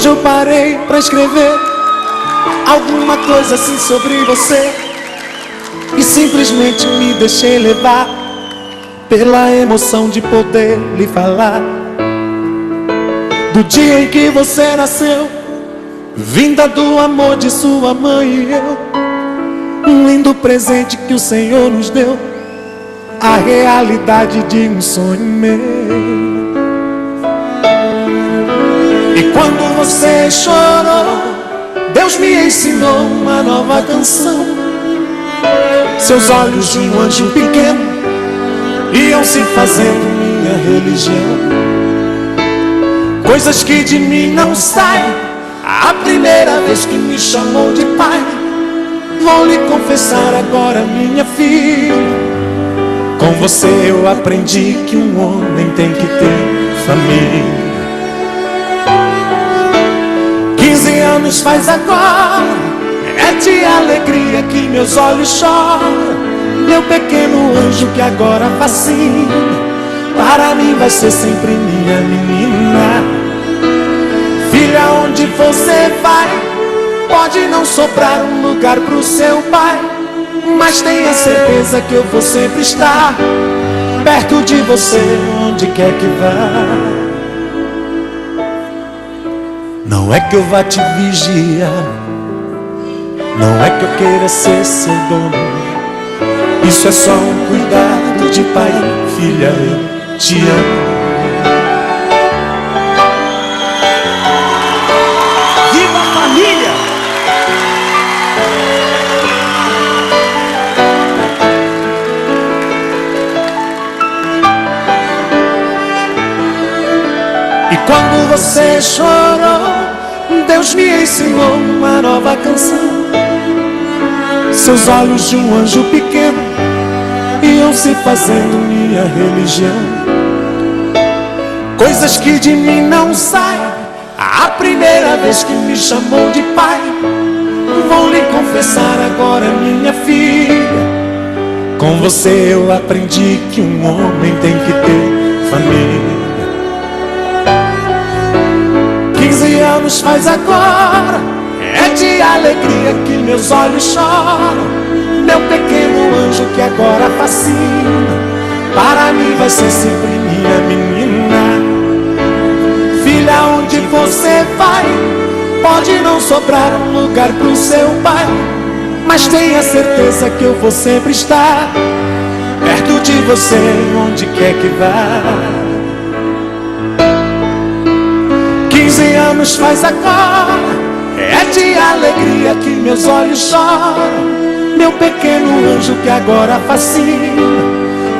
Hoje eu parei pra escrever alguma coisa assim sobre você e simplesmente me deixei levar pela emoção de poder lhe falar do dia em que você nasceu, vinda do amor de sua mãe e eu, um lindo presente que o Senhor nos deu, a realidade de um sonho meu. E quando você chorou, Deus me ensinou uma nova canção. Seus olhos de um anjo pequeno iam se fazendo minha religião. Coisas que de mim não saem, a primeira vez que me chamou de pai. Vou lhe confessar agora, minha filha, com você eu aprendi que um homem tem que ter família. 15 anos faz agora, é de alegria que meus olhos choram. Meu pequeno anjo que agora fascina, para mim vai ser sempre minha menina. Filha, onde você vai, pode não sobrar um lugar pro seu pai, mas tenha certeza que eu vou sempre estar perto de você, onde quer que vá. Não é que eu vá te vigiar, não é que eu queira ser seu dono. Isso é só um cuidado de pai. Filha, eu te amo. Viva a família! E quando você chorou, Deus me ensinou uma nova canção. Seus olhos de um anjo pequeno iam se fazendo minha religião. Coisas que de mim não saem, a primeira vez que me chamou de pai. Vou lhe confessar agora, minha filha, com você eu aprendi que um homem tem que ter família. 15 anos faz agora, é de alegria que meus olhos choram. Meu pequeno anjo que agora fascina, para mim vai ser sempre minha menina. Filha, onde você vai, pode não sobrar um lugar pro seu pai, mas tenha certeza que eu vou sempre estar perto de você, onde quer que vá. 15 anos faz agora, é de alegria que meus olhos choram. Meu pequeno anjo que agora fascina,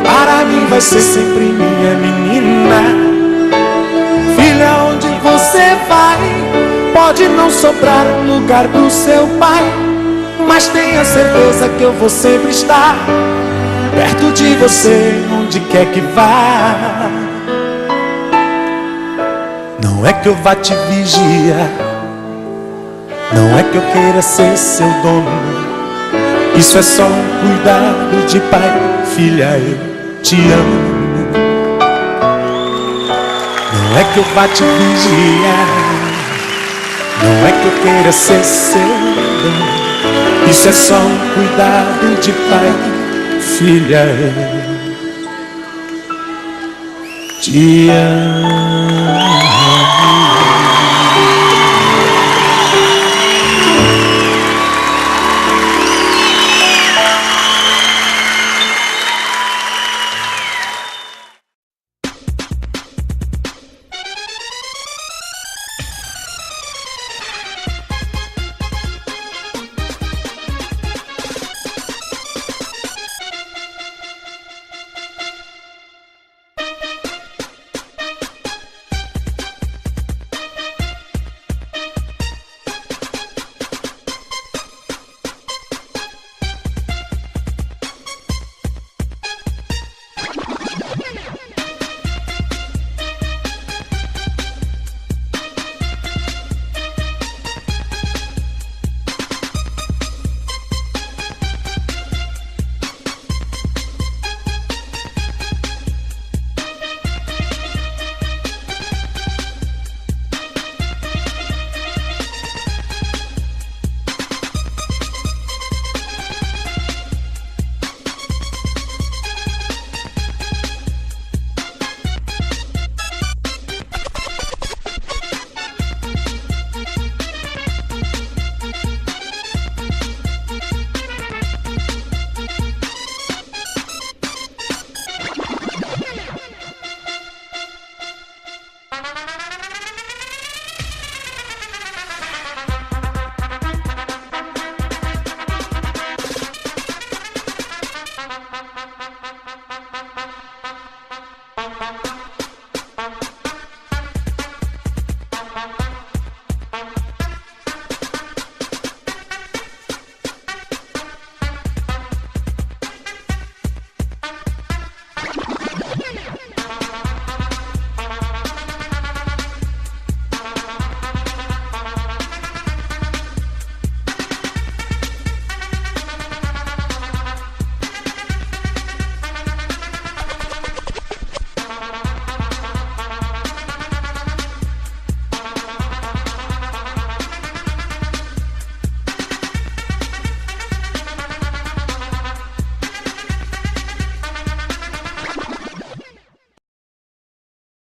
para mim vai ser sempre minha menina. Filha, onde você vai, pode não sobrar um lugar pro seu pai, mas tenha certeza que eu vou sempre estar perto de você, onde quer que vá. Não é que eu vá te vigiar, não é que eu queira ser seu dono. Isso é só um cuidado de pai. Filha, eu te amo. Não é que eu vá te vigiar, não é que eu queira ser seu dono. Isso é só um cuidado de pai. Filha, eu te amo.